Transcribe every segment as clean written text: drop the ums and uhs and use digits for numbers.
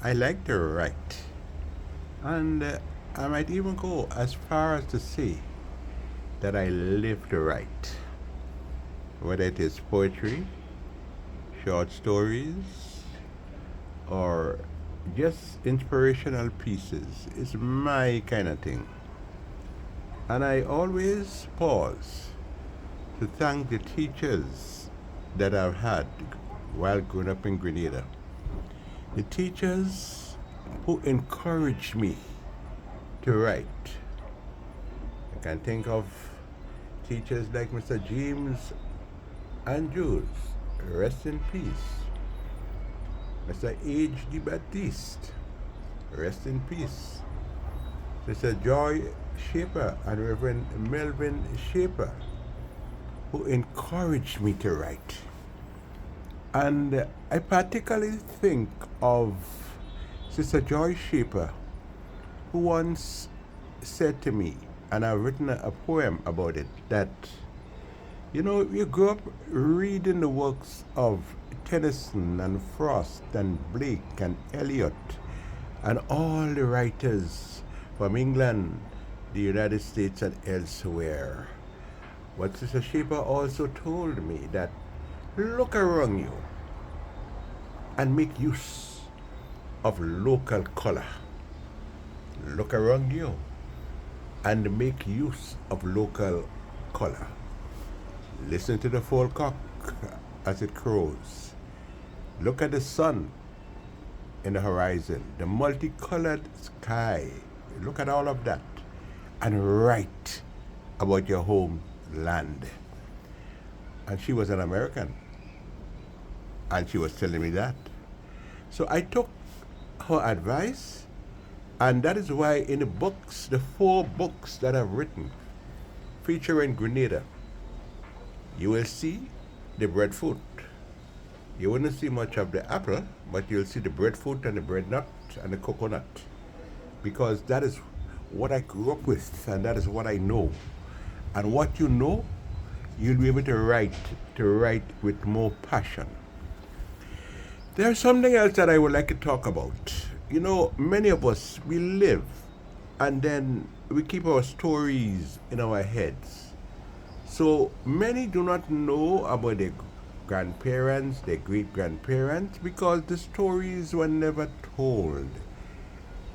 I like to write. And I might even go as far as to say that I live to write. Whether it is poetry, short stories, or just inspirational pieces, is my kind of thing. And I always pause to thank the teachers that I've had while growing up in Grenada. The teachers who encouraged me to write. I can think of teachers like Mr. James Andrews, rest in peace. Mr. H.D. Baptiste, rest in peace. Mr. Joy Shaper and Reverend Melvin Shaper, who encouraged me to write. And I particularly think of Sister Joy Shaper, who once said to me, and I've written a poem about it, that, you grew up reading the works of Tennyson and Frost and Blake and Eliot and all the writers from England, the United States, and elsewhere. But Sister Shaper also told me that look around you and make use of local color. Look around you and make use of local color. Listen to the cock as it crows. Look at the sun in the horizon, the multicolored sky. Look at all of that and write about your homeland. And she was an American, and she was telling me that. So I took her advice, and that is why in the books, the 4 books that I've written featuring Grenada, you will see the breadfruit. You wouldn't see much of the apple, but you'll see the breadfruit and the bread nut and the coconut, because that is what I grew up with, and that is what I know. And what you know, you'll be able to write with more passion. There's something else that I would like to talk about. Many of us, we live and then we keep our stories in our heads. So many do not know about their grandparents, their great grandparents, because the stories were never told.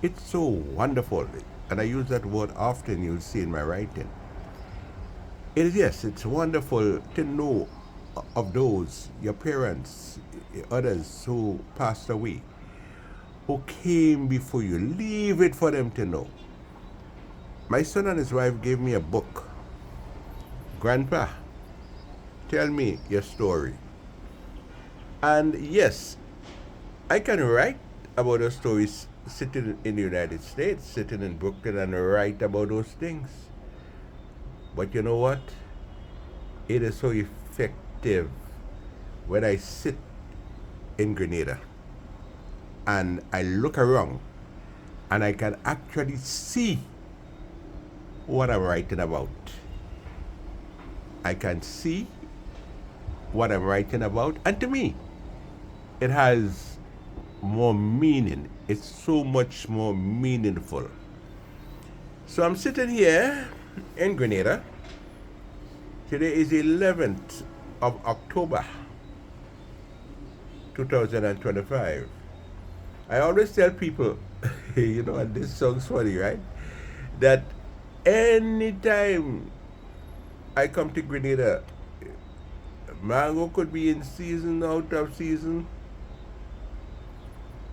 It's so wonderful, and I use that word often, you'll see in my writing. It's wonderful to know of those, your parents, others who passed away, who came before you. Leave it for them to know. My son and his wife gave me a book. Grandpa, tell me your story. And yes, I can write about those stories sitting in the United States, sitting in Brooklyn, and write about those things. But you know what? It is so effective when I sit in Grenada and I look around and I can actually see what I'm writing about. I can see what I'm writing about, and to me, it has more meaning. It's so much more meaningful. So I'm sitting here in Grenada. Today is 11th of October 2025. I always tell people, and this sounds funny, right? That anytime I come to Grenada, mango could be in season, out of season.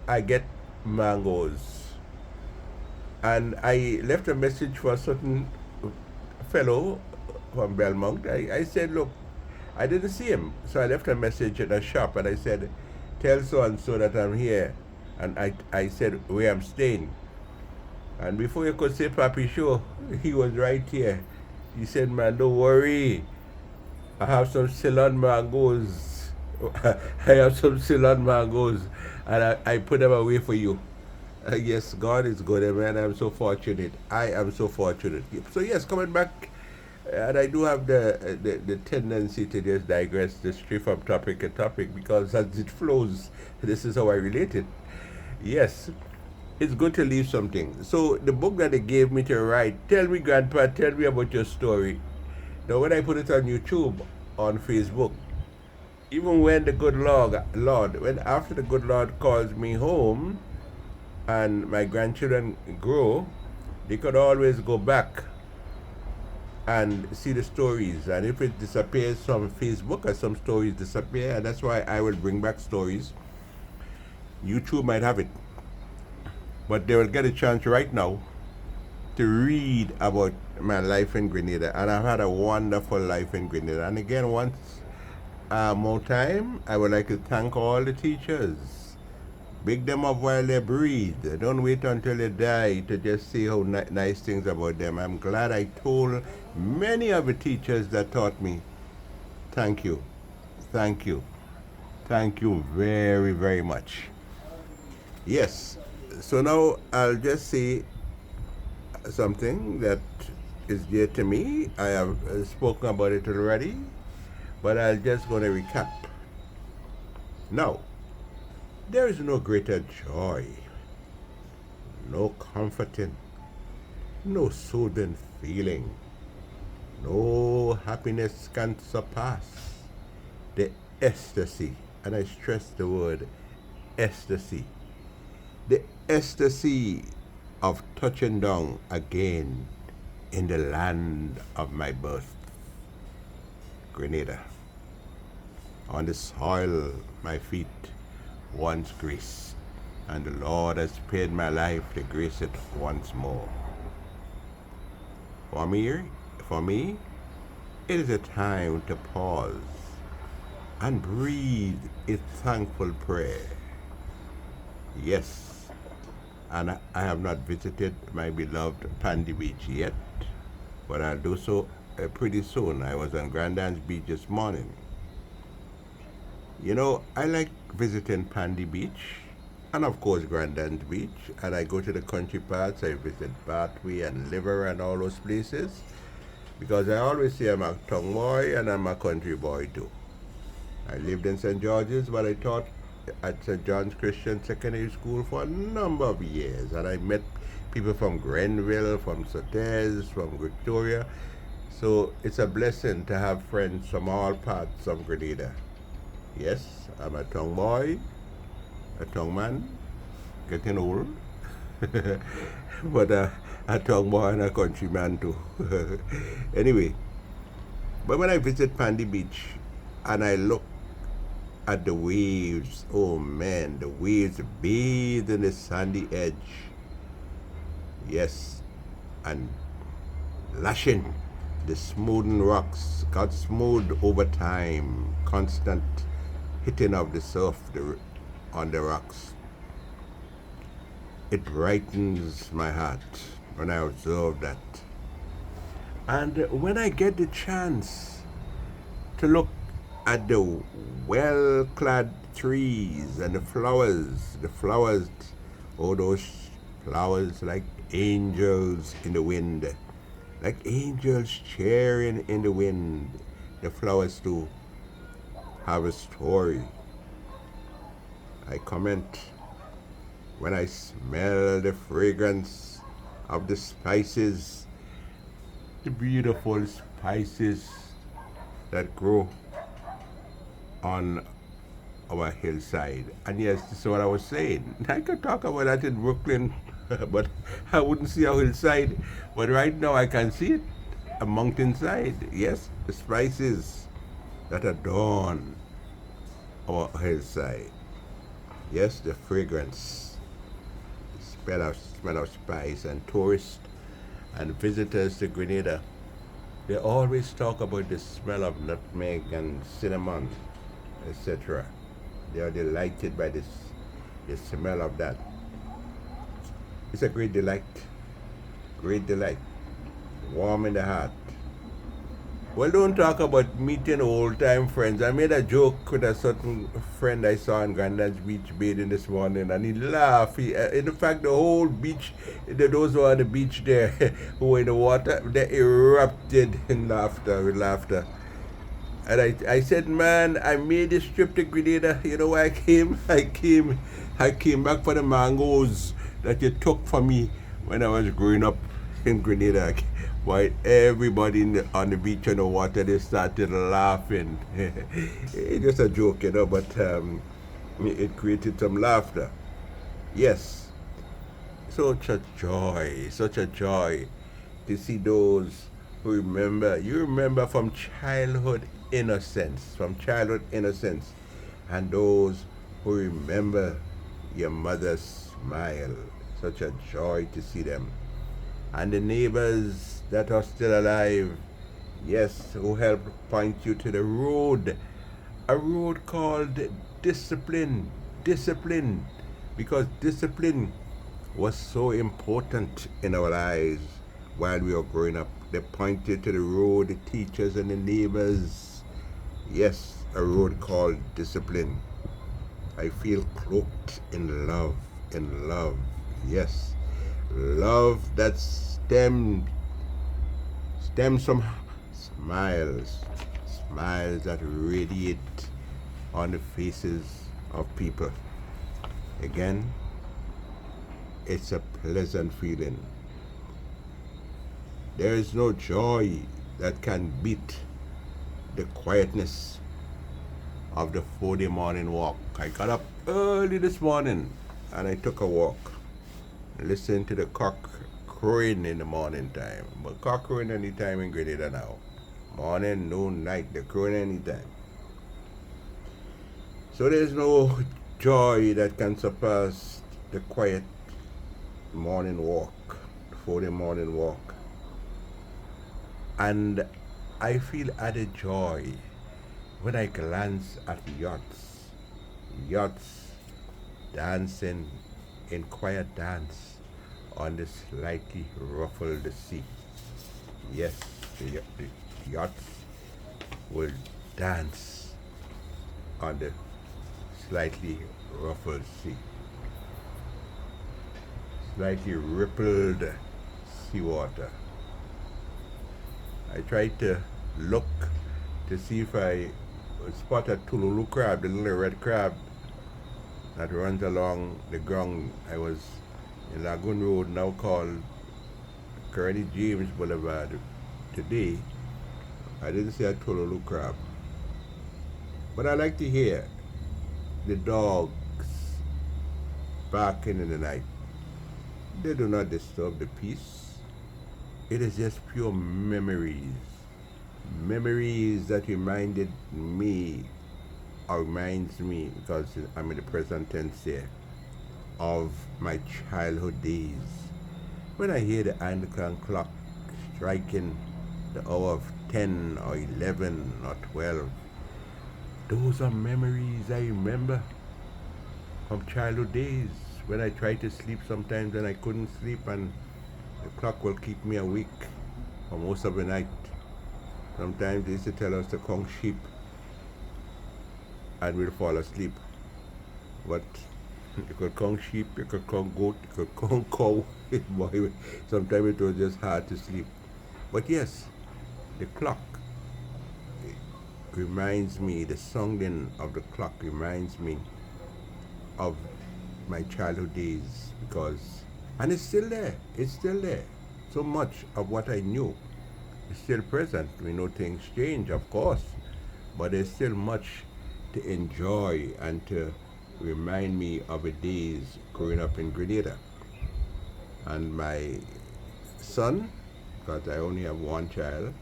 I get mangoes. And I left a message for a certain fellow from Belmont. I said, look, I didn't see him. So I left a message at a shop and I said, tell so-and-so that I'm here. And I said where I'm staying. And before you could say Papi Show, he was right here. He said, man, don't worry. I have some Ceylon mangoes. I have some Ceylon mangoes. And I put them away for you. Yes, God is good, man. I'm so fortunate. I am so fortunate. So yes, coming back, and I do have the tendency to just digress, to stray from topic to topic, because as it flows, this is how I relate it. Yes, it's good to leave something. So the book that they gave me to write, tell me, Grandpa, tell me about your story. Now, when I put it on YouTube, on Facebook, even when the good Lord, when after the good Lord calls me home, and my grandchildren grow, they could always go back and see the stories. And if it disappears from Facebook, or some stories disappear, and that's why I will bring back stories. YouTube might have it, but they will get a chance right now to read about my life in Grenada. And I've had a wonderful life in Grenada. And again, once more time, I would like to thank all the teachers. Big them up while they breathe. Don't wait until they die to just say how nice things about them. I'm glad I told many of the teachers that taught me, thank you, thank you, thank you very, very much. Yes, so now I'll just say something that is dear to me. I have spoken about it already, but I'm just going to recap. Now, there is no greater joy, no comforting, no soothing feeling, no happiness can surpass the ecstasy, and I stress the word ecstasy, the ecstasy of touching down again in the land of my birth, Grenada, on the soil my feet once graced, and the Lord has paid my life to grace it once more. For me, it is a time to pause and breathe a thankful prayer. Yes, and I have not visited my beloved Pandy Beach yet, but I'll do so pretty soon. I was on Grandad's Beach this morning. You know, I like visiting Pandy Beach and of course Grandad's Beach, and I go to the country parts. I visit Bathway and Liver and all those places because I always say I'm a tongue boy and I'm a country boy too. I lived in St. George's, but I taught at St. John's Christian Secondary School for a number of years, and I met people from Grenville, from Sotez, from Victoria. So it's a blessing to have friends from all parts of Grenada. Yes, I'm a tongue boy, a tongue man, getting old, but a tongue boy and a countryman too. Anyway, but when I visit Pandy Beach and I look at the waves, oh man, the waves bathe in the sandy edge. Yes, and lashing the smoothing rocks got smooth over time, constant hitting of the surf on the rocks. It brightens my heart when I observe that. And when I get the chance to look at the well-clad trees and the flowers, oh, those flowers like angels in the wind, like angels cheering in the wind. The flowers too have a story. I comment when I smell the fragrance of the spices, the beautiful spices that grow on our hillside. And yes, this is what I was saying. I could talk about that in Brooklyn, but I wouldn't see a hillside. But right now I can see it, a mountainside. Yes, the spices that adorn our hillside. Yes, the fragrance, the smell of spice, and tourists and visitors to Grenada, they always talk about the smell of nutmeg and cinnamon, etc. They are delighted by the smell of that. It's a great delight, warm in the heart. Well, don't talk about meeting old time friends. I made a joke with a certain friend I saw on Grandad's Beach bathing this morning, and he laughed. In fact, the whole beach, those who were on the beach there, who were in the water, they erupted in laughter, with laughter. And I said, man, I made this trip to Grenada. You know why I came? I came back for the mangoes that you took from me when I was growing up in Grenada. Why everybody on the beach on the water, they started laughing. It's just a joke, you know, but it created some laughter. Yes, such a joy to see those who remember. You remember from childhood innocence, and those who remember your mother's smile. Such a joy to see them. And the neighbors that are still alive, yes, who help point you to the road, a road called discipline. Discipline, because discipline was so important in our lives while we were growing up. They pointed to the road, the teachers and the neighbors. Yes, a road called discipline. I feel cloaked in love. Yes, love that stems from smiles, smiles that radiate on the faces of people. Again, it's a pleasant feeling. There is no joy that can beat the quietness of the 4-day morning walk. I got up early this morning and I took a walk. Listened to the cock crowing in the morning time. But cock crowing any time in Grenada now. Morning, noon, night, they're crowing anytime. So there's no joy that can surpass the quiet morning walk, 4-day morning walk. And I feel added joy when I glance at yachts dancing in quiet dance on the slightly ruffled sea. Yes, the yachts will dance on the slightly ruffled sea. Slightly rippled seawater. I tried to look to see if I spot a Tululu crab, the little red crab that runs along the ground. I was in Lagoon Road, now called Kearney James Boulevard. Today, I didn't see a Tululu crab. But I like to hear the dogs barking in the night. They do not disturb the peace. It is just pure memories. Memories that reminded me, or reminds me, because I'm in the present tense here, of my childhood days. When I hear the Anglican clock striking the hour of 10 or 11 or 12, those are memories I remember from childhood days when I tried to sleep sometimes and I couldn't sleep, and the clock will keep me awake for most of the night. Sometimes they used to tell us to count sheep and we'll fall asleep. But you could count sheep, you could count goat, you could count cow. Boy, sometimes it was just hard to sleep. But yes, the clock reminds me, the sounding of the clock reminds me of my childhood days, because, and it's still there. So much of what I knew is still present. We know things change, of course, but there's still much to enjoy and to remind me of the days growing up in Grenada. And my son, because I only have one child,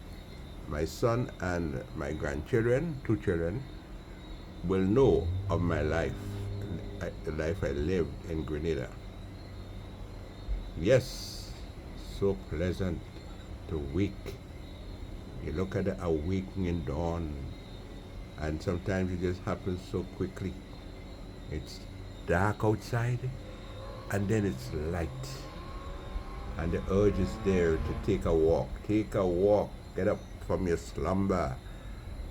my son and my grandchildren, 2 children, will know of my life, the life I lived in Grenada. Yes, so pleasant to wake. You look at the awakening dawn, and sometimes it just happens so quickly. It's dark outside, and then it's light. And the urge is there to take a walk. Get up from your slumber,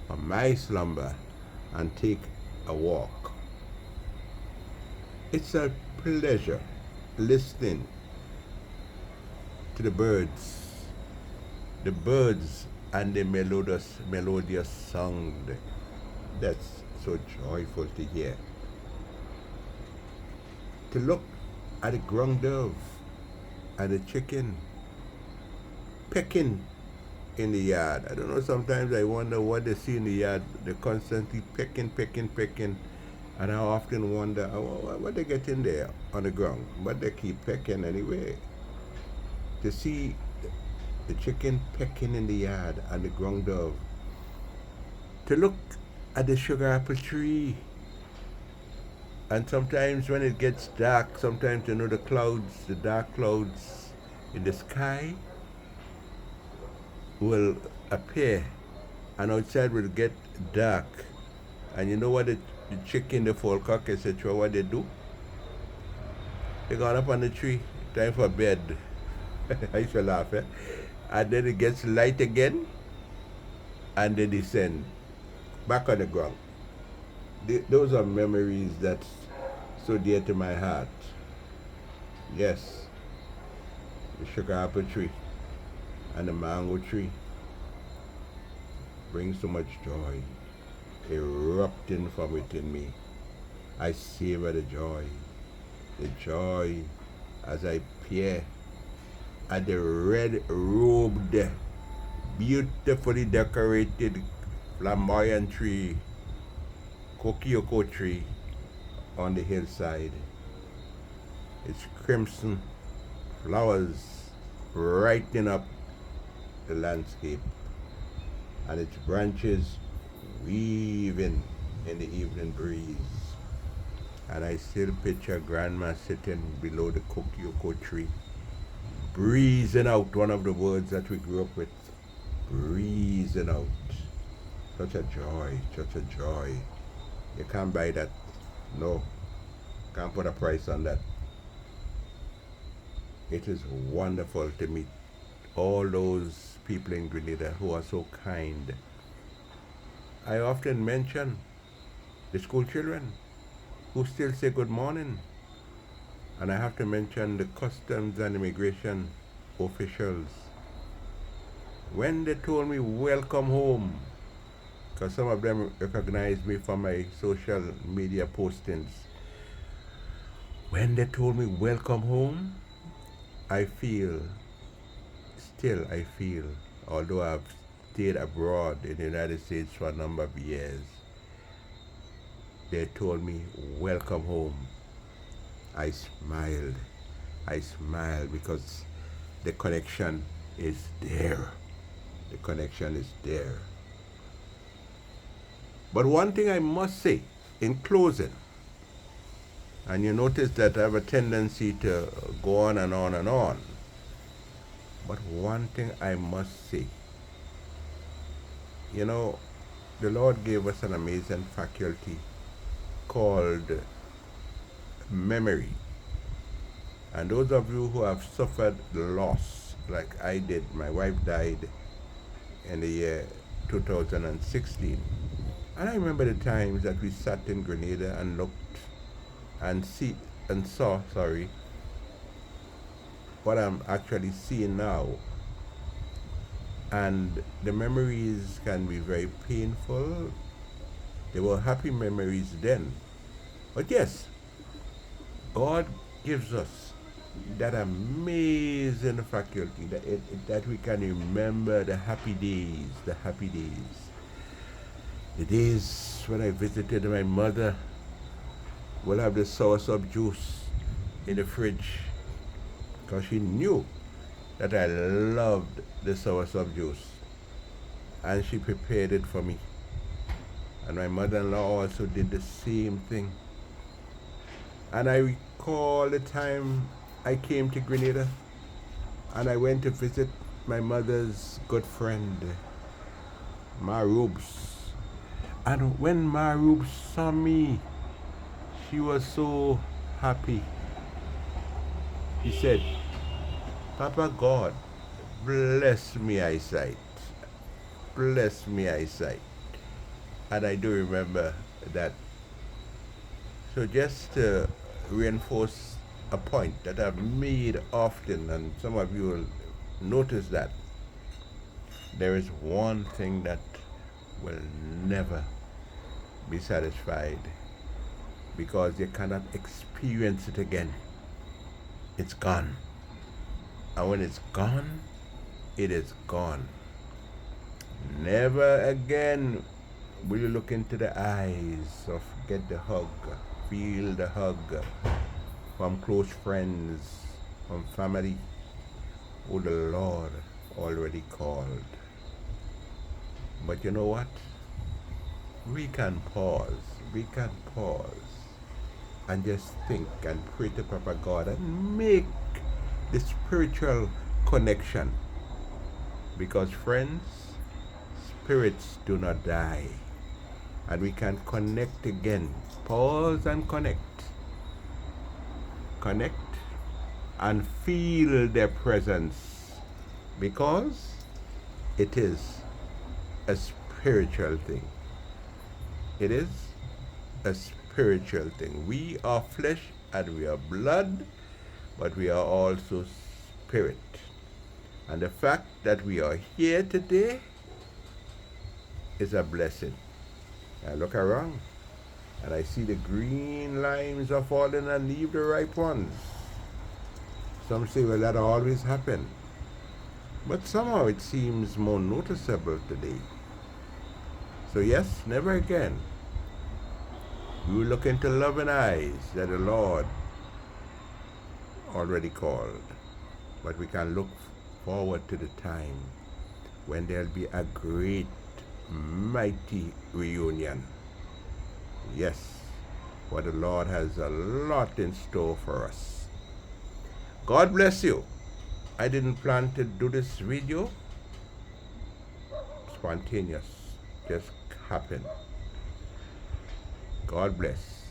from my slumber, and take a walk. It's a pleasure listening to the birds. The birds and the melodious sound that's so joyful to hear. To look at the ground dove and the chicken pecking in the yard. I don't know, sometimes I wonder what they see in the yard. They're constantly pecking. And I often wonder what they get in there on the ground. But they keep pecking anyway. To see the chicken pecking in the yard and the ground dove. To look at the sugar apple tree. And sometimes when it gets dark, sometimes you know the clouds, the dark clouds in the sky will appear, and outside will get dark. And you know what the chicken, the fall cock, etc., what they do? They go up on the tree, time for bed. I used to laugh, eh? And then it gets light again, and they descend back on the ground. Those are memories that's so dear to my heart. Yes, the sugar apple tree and the mango tree brings so much joy erupting from within me. I savor the joy as I peer at the red-robed, beautifully decorated, flamboyant tree, kokioko tree on the hillside. Its crimson flowers brightening up the landscape, and its branches weaving in the evening breeze. And I still picture Grandma sitting below the kokioko tree, breezing out one of the words that we grew up with. Breezing out. Such a joy. You can't buy that. No. Can't put a price on that. It is wonderful to meet all those people in Grenada who are so kind. I often mention the school children who still say good morning. And I have to mention the customs and immigration officials. When they told me welcome home, because some of them recognize me from my social media postings. When they told me welcome home, I feel, although I've stayed abroad in the United States for a number of years, they told me welcome home. I smiled because the connection is there. But one thing I must say in closing, and you notice that I have a tendency to go on and on and on, but one thing I must say, you know, the Lord gave us an amazing faculty called memory. And those of you who have suffered loss, like I did, my wife died in the year 2016. And I remember the times that we sat in Grenada and looked and saw what I'm actually seeing now. And the memories can be very painful. They were happy memories then. But yes, God gives us that amazing faculty that we can remember the happy days. The days when I visited my mother. We'll have the soursop juice in the fridge because she knew that I loved the soursop juice, and she prepared it for me. And my mother-in-law also did the same thing. And I recall the time I came to Grenada and I went to visit my mother's good friend, Marubs. And when Marubs saw me, she was so happy. She said, "Papa God, bless me eyesight. Bless me eyesight." And I do remember that. So just to reinforce a point that I've made often, and some of you will notice that, there is one thing that will never be satisfied because you cannot experience it again. It's gone. And when it's gone, it is gone. Never again will you look into the eyes of get the hug, feel the hug from close friends, from family who the Lord already called. But you know what? We can pause and just think and pray to Papa God and make the spiritual connection. Because friends, spirits do not die. And we can connect again. Pause and connect. Connect and feel their presence. Because it is a spiritual thing. It is a spiritual thing. We are flesh and we are blood, but we are also spirit. And the fact that we are here today is a blessing. I look around and I see the green limes are falling and leave the ripe ones. Some say, well, that always happen. But somehow it seems more noticeable today. So yes, never again. We will look into loving eyes that the Lord already called. But we can look forward to the time when there'll be a great, mighty reunion. Yes, for the Lord has a lot in store for us. God bless you. I didn't plan to do this video. Spontaneous. Just happened. God bless.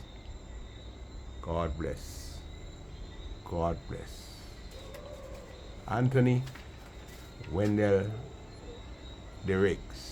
God bless. God bless. Anthony Wendell Derricks.